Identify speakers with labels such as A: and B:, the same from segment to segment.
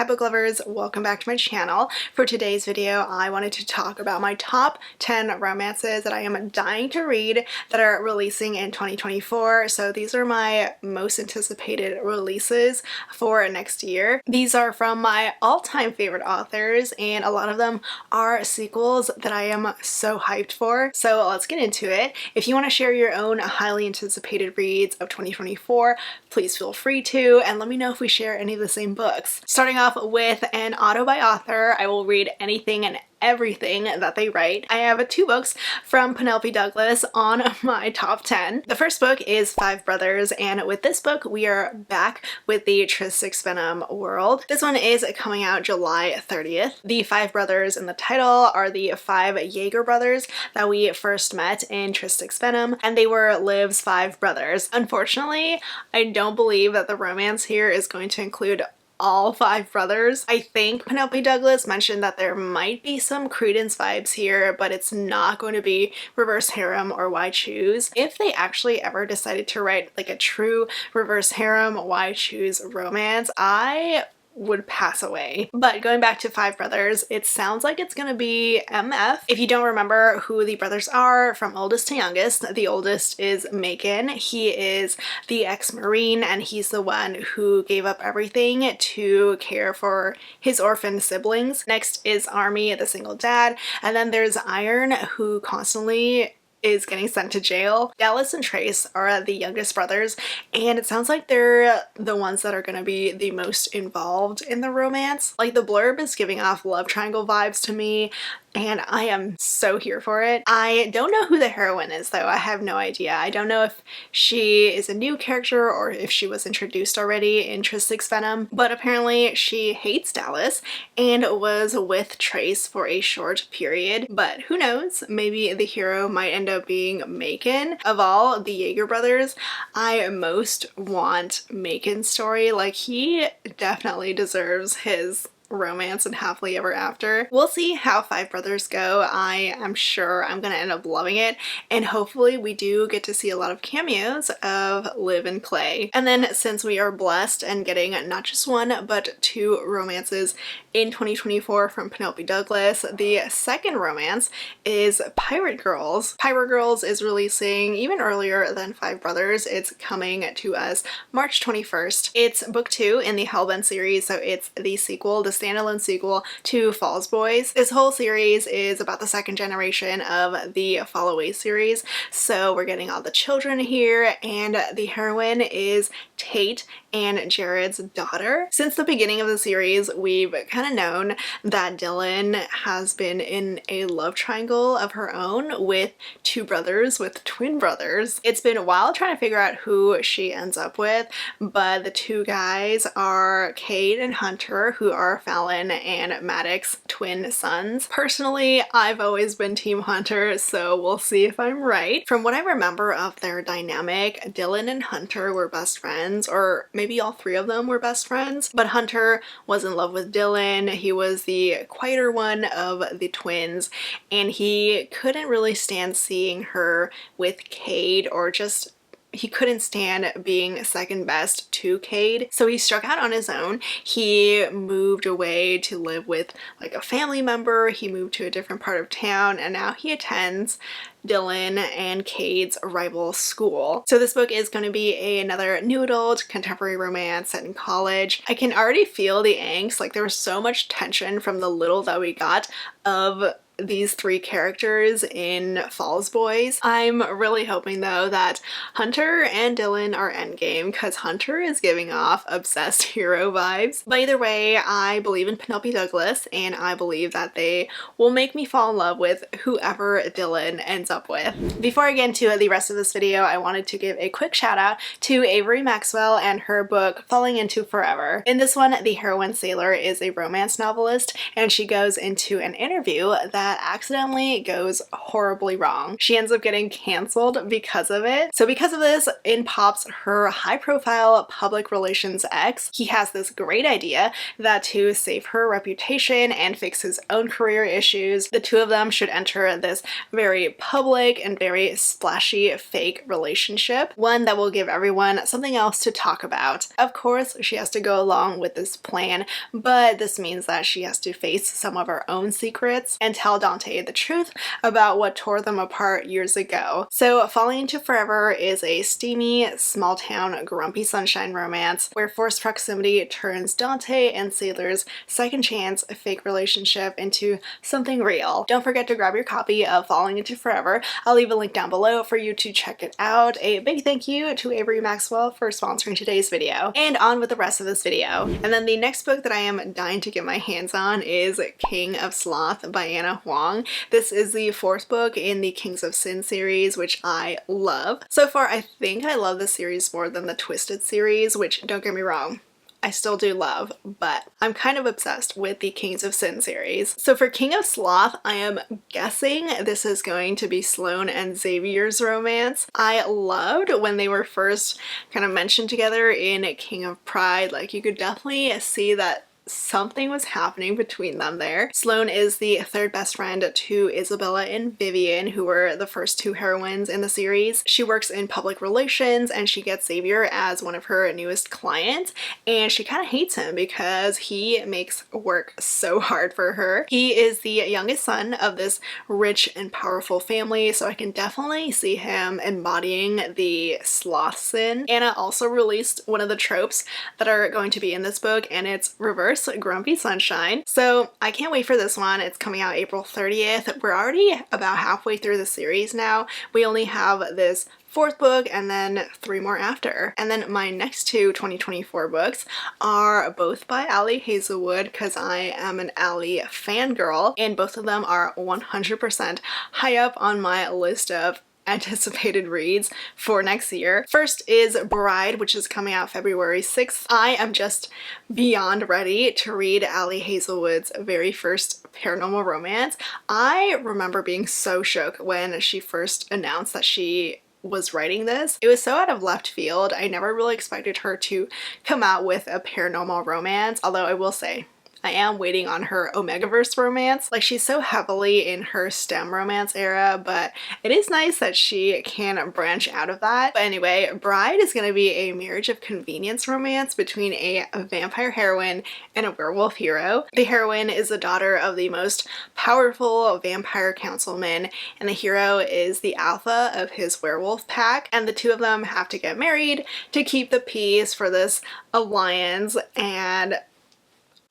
A: Hi book lovers, welcome back to my channel. For today's video, I wanted to talk about my top 10 romances that I am dying to read that are releasing in 2024. So these are my most anticipated releases for next year. These are from my all-time favorite authors, and a lot of them are sequels that I am so hyped for. So let's get into it. If you want to share your own highly anticipated reads of 2024, please feel free to, and let me know if we share any of the same books. Starting off with an auto by author, I will read anything and everything that they write. I have two books from Penelope Douglas on my top 10. The first book is Five Brothers, and with this book we are back with the Tristix world. This one is coming out July 30th. The Five Brothers in the title are the five Jaeger brothers that we first met in Tristix, and they were Liv's five brothers. Unfortunately, I don't believe that the romance here is going to include all five brothers. I think Penelope Douglas mentioned that there might be some Credence vibes here, but it's not going to be reverse harem or why choose. If they actually ever decided to write like a true reverse harem why choose romance, I would pass away. But going back to Five Brothers, it sounds like it's gonna be MF. If you don't remember who the brothers are from oldest to youngest, the oldest is Macon. He is the ex-Marine, and he's the one who gave up everything to care for his orphan siblings. Next is Army, the single dad, and then there's Iron, who constantly is getting sent to jail. Dallas and Trace are the youngest brothers, and it sounds like they're the ones that are going to be the most involved in the romance. Like, the blurb is giving off love triangle vibes to me, and I am so here for it. I don't know who the heroine is though. I have no idea. I don't know if she is a new character or if she was introduced already in Tristix Venom, but apparently she hates Dallas and was with Trace for a short period. But who knows? Maybe the hero might end up being Macon. Of all the Jaeger brothers, I most want Macon's story. Like, he definitely deserves his romance and happily ever after. We'll see how Five Brothers go. I am sure I'm gonna end up loving it, and hopefully we do get to see a lot of cameos of Liv and Clay. And then, since we are blessed and getting not just one but two romances in 2024 from Penelope Douglas, the second romance is Pirate Girls. Pirate Girls is releasing even earlier than Five Brothers. It's coming to us March 21st. It's book 2 in the Hellbent series, so it's the sequel, the standalone sequel to Falls Boys. This whole series is about the second generation of the Fall Away series, so we're getting all the children here, and the heroine is Tate and Jared's daughter. Since the beginning of the series, we've kind of known that Dylan has been in a love triangle of her own with two brothers, with twin brothers. It's been a while trying to figure out who she ends up with, but the two guys are Cade and Hunter, who are Fallon and Maddox's twin sons. Personally, I've always been Team Hunter, so we'll see if I'm right. From what I remember of their dynamic, Dylan and Hunter were best friends, or maybe all three of them were best friends, but Hunter was in love with Dylan. He was the quieter one of the twins, and he couldn't really stand seeing her with Cade, or just he couldn't stand being second best to Cade, so he struck out on his own. He moved away to live with like a family member. He moved to a different part of town, and now he attends Dylan and Cade's rival school. So this book is going to be another new adult contemporary romance set in college. I can already feel the angst. Like, there was so much tension from the little that we got of these three characters in Falls Boys. I'm really hoping though that Hunter and Dylan are endgame, because Hunter is giving off obsessed hero vibes. But either way, I believe in Penelope Douglas, and I believe that they will make me fall in love with whoever Dylan ends up with. Before I get into the rest of this video, I wanted to give a quick shout out to Avery Maxwell and her book Falling Into Forever. In this one, the heroine Sailor is a romance novelist, and she goes into an interview that that accidentally goes horribly wrong. She ends up getting canceled because of it. So because of this, in pops her high-profile public relations ex. He has this great idea that to save her reputation and fix his own career issues, the two of them should enter this very public and very splashy fake relationship, one that will give everyone something else to talk about. Of course, she has to go along with this plan, but this means that she has to face some of her own secrets and tell Dante the truth about what tore them apart years ago. So Falling Into Forever is a steamy, small-town, grumpy sunshine romance where forced proximity turns Dante and Sailor's second chance fake relationship into something real. Don't forget to grab your copy of Falling Into Forever. I'll leave a link down below for you to check it out. A big thank you to Avery Maxwell for sponsoring today's video. And on with the rest of this video. And then the next book that I am dying to get my hands on is King of Sloth by Anna Huang. This is the fourth book in the Kings of Sin series, which I love. So far, I think I love this series more than the Twisted series, which, don't get me wrong, I still do love, but I'm kind of obsessed with the Kings of Sin series. So for King of Sloth, I am guessing this is going to be Sloane and Xavier's romance. I loved when they were first kind of mentioned together in King of Pride. Like, you could definitely see that something was happening between them there. Sloane is the third best friend to Isabella and Vivian, who were the first two heroines in the series. She works in public relations and she gets Xavier as one of her newest clients, and she kind of hates him because he makes work so hard for her. He is the youngest son of this rich and powerful family, so I can definitely see him embodying the sloth sin. Anna also released one of the tropes that are going to be in this book, and it's reverse grumpy sunshine. So I can't wait for this one. It's coming out April 30th. We're already about halfway through the series now. We only have this fourth book and then 3 more after. And then my next two 2024 books are both by Ali Hazelwood, because I am an Ali fangirl, and both of them are 100% high up on my list of anticipated reads for next year. First is Bride, which is coming out February 6th. I am just beyond ready to read Ali Hazelwood's very first paranormal romance. I remember being so shook when she first announced that she was writing this. It was so out of left field. I never really expected her to come out with a paranormal romance, although I will say I am waiting on her Omegaverse romance. Like, she's so heavily in her STEM romance era, but it is nice that she can branch out of that. But anyway, Bride is going to be a marriage of convenience romance between a vampire heroine and a werewolf hero. The heroine is the daughter of the most powerful vampire councilman, and the hero is the alpha of his werewolf pack, and the two of them have to get married to keep the peace for this alliance, and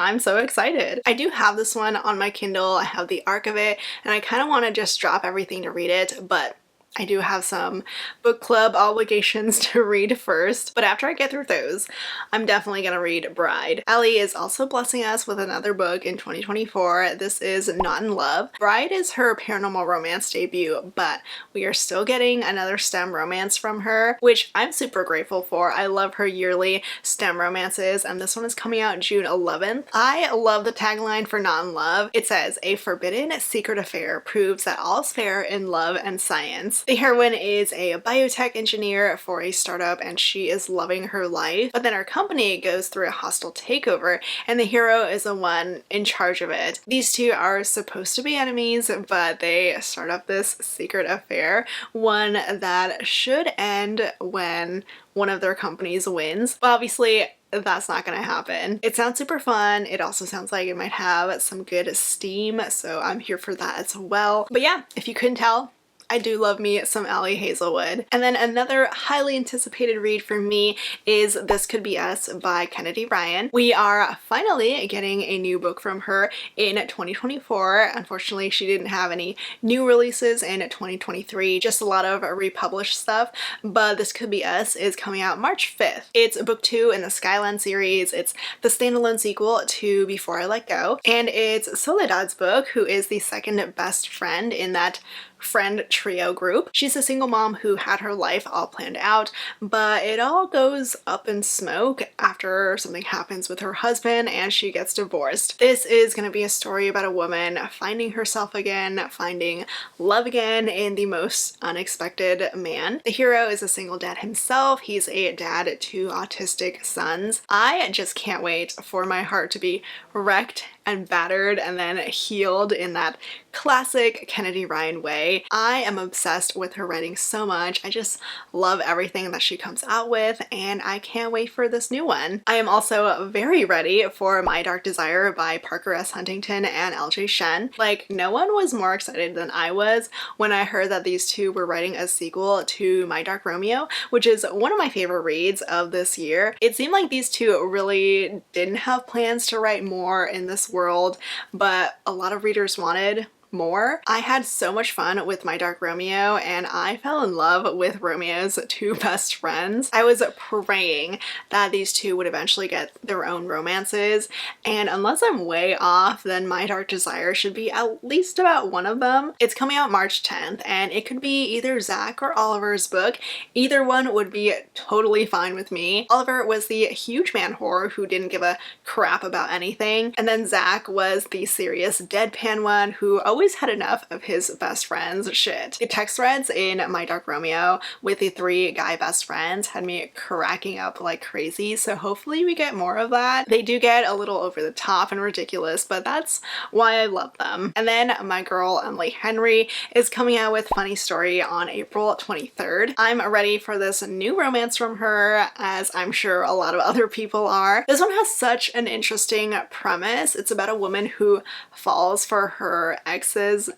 A: I'm so excited. I do have this one on my Kindle. I have the arc of it, and I kind of want to just drop everything to read it, but I do have some book club obligations to read first, but after I get through those, I'm definitely gonna read Bride. Ali is also blessing us with another book in 2024. This is Not in Love. Bride is her paranormal romance debut, but we are still getting another STEM romance from her, which I'm super grateful for. I love her yearly STEM romances, and this one is coming out June 11th. I love the tagline for Not in Love. It says, "A forbidden secret affair proves that all's fair in love and science." The heroine is a biotech engineer for a startup, and she is loving her life, but then her company goes through a hostile takeover, and the hero is the one in charge of it. These two are supposed to be enemies, but they start up this secret affair, one that should end when one of their companies wins. But obviously, that's not gonna happen. It sounds super fun. It also sounds like it might have some good steam, so I'm here for that as well. But yeah, if you couldn't tell, I do love me some Ali Hazelwood. And then another highly anticipated read for me is This Could Be Us by Kennedy Ryan. We are finally getting a new book from her in 2024. Unfortunately, she didn't have any new releases in 2023, just a lot of republished stuff, but This Could Be Us is coming out March 5th. It's book 2 in the Skyline series. It's the standalone sequel to Before I Let Go, and it's Soledad's book, who is the second best friend in that friend trio group. She's a single mom who had her life all planned out, but it all goes up in smoke after something happens with her husband and she gets divorced. This is going to be a story about a woman finding herself again, finding love again in the most unexpected man. The hero is a single dad himself. He's a dad to autistic sons. I just can't wait for my heart to be wrecked and battered and then healed in that classic Kennedy Ryan way. I am obsessed with her writing so much. I just love everything that she comes out with, and I can't wait for this new one. I am also very ready for My Dark Desire by Parker S. Huntington and LJ Shen. Like, no one was more excited than I was when I heard that these two were writing a sequel to My Dark Romeo, which is one of my favorite reads of this year. It seemed like these two really didn't have plans to write more in this world, but a lot of readers wanted more. I had so much fun with My Dark Romeo, and I fell in love with Romeo's two best friends. I was praying that these two would eventually get their own romances, and unless I'm way off, then My Dark Desire should be at least about one of them. It's coming out March 10th, and it could be either Zach or Oliver's book. Either one would be totally fine with me. Oliver was the huge man whore who didn't give a crap about anything, and then Zach was the serious deadpan one who always had enough of his best friend's shit. The text threads in My Dark Romeo with the three guy best friends had me cracking up like crazy, so hopefully we get more of that. They do get a little over the top and ridiculous, but that's why I love them. And then my girl Emily Henry is coming out with Funny Story on April 23rd. I'm ready for this new romance from her, as I'm sure a lot of other people are. This one has such an interesting premise. It's about a woman who falls for her ex's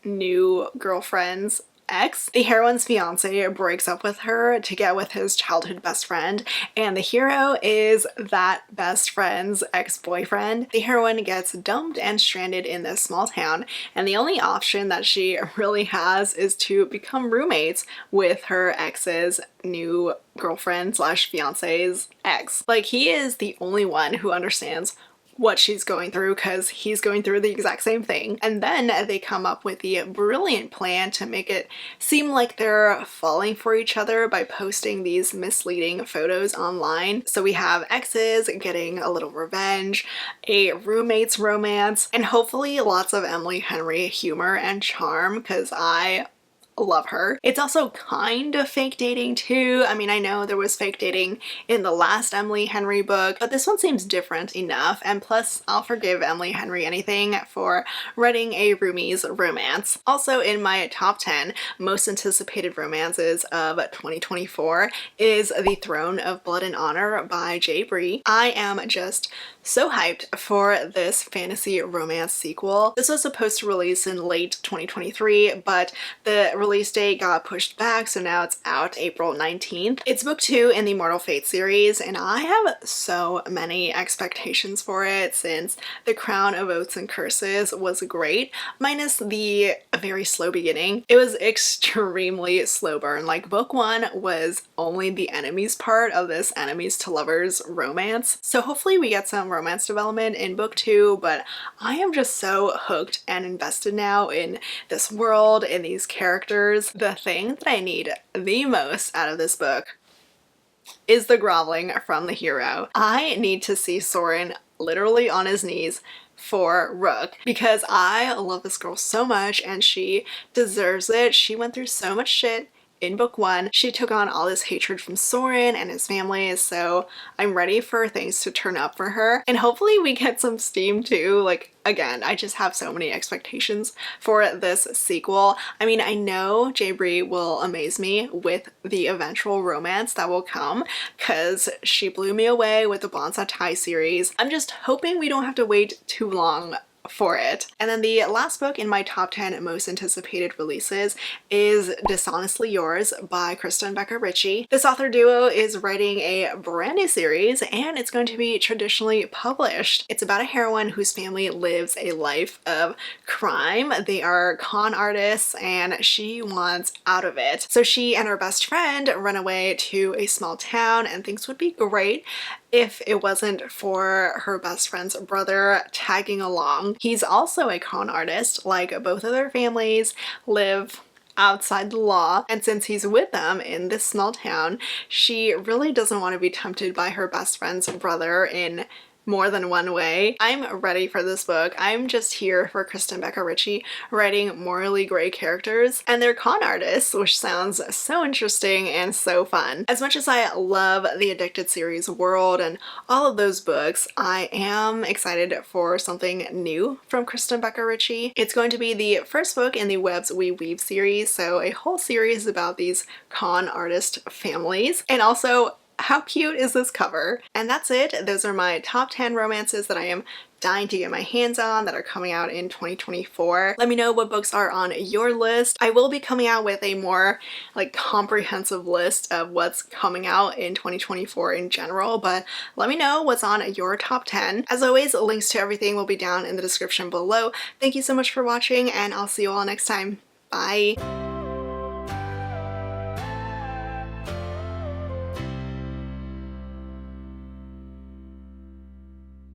A: new girlfriend's ex. The heroine's fiance breaks up with her to get with his childhood best friend, and the hero is that best friend's ex-boyfriend. The heroine gets dumped and stranded in this small town, and the only option that she really has is to become roommates with her ex's new girlfriend slash fiance's ex. Like, he is the only one who understands what she's going through because he's going through the exact same thing. And then they come up with the brilliant plan to make it seem like they're falling for each other by posting these misleading photos online. So we have exes getting a little revenge, a roommate's romance, and hopefully lots of Emily Henry humor and charm, because I love her. It's also kind of fake dating too. I mean, I know there was fake dating in the last Emily Henry book, but this one seems different enough, and plus I'll forgive Emily Henry anything for writing a roomie's romance. Also in my top 10 most anticipated romances of 2024 is The Throne of Blood and Honor by Bree. I am just so hyped for this fantasy romance sequel. This was supposed to release in late 2023, but the release date got pushed back, so now it's out April 19th. It's book 2 in the Mortal Fate series, and I have so many expectations for it since The Crown of Oaths and Curses was great, minus the very slow beginning. It was extremely slow burn. Like, book 1 was only the enemies part of this enemies to lovers romance, so hopefully we get some romance development in book 2, but I am just so hooked and invested now in this world, in these characters. The thing that I need the most out of this book is the groveling from the hero. I need to see Soren literally on his knees for Rook, because I love this girl so much and she deserves it. She went through so much shit in book 1. She took on all this hatred from Soren and his family, so I'm ready for things to turn up for her, and hopefully we get some steam too. Like, again, I just have so many expectations for this sequel. I mean, I know Bree will amaze me with the eventual romance that will come, because she blew me away with the Bonsai Tai series. I'm just hoping we don't have to wait too long for it. And then the last book in my top 10 most anticipated releases is Dishonestly Yours by Krista and Becca Ritchie. This author duo is writing a brand new series, and it's going to be traditionally published. It's about a heroine whose family lives a life of crime. They are con artists and she wants out of it. So she and her best friend run away to a small town, and things would be great if it wasn't for her best friend's brother tagging along. He's also a con artist. Like, both of their families live outside the law, and since he's with them in this small town, she really doesn't want to be tempted by her best friend's brother in more than one way. I'm ready for this book. I'm just here for Krista and Becca Ritchie writing morally gray characters and they're con artists, which sounds so interesting and so fun. As much as I love the Addicted series world and all of those books, I am excited for something new from Krista and Becca Ritchie. It's going to be the first book in the Webs We Weave series, so a whole series about these con artist families. And also, how cute is this cover? And that's it. Those are my top 10 romances that I am dying to get my hands on that are coming out in 2024. Let me know what books are on your list. I will be coming out with a more like comprehensive list of what's coming out in 2024 in general, but let me know what's on your top 10. As always, links to everything will be down in the description below. Thank you so much for watching and I'll see you all next time. Bye!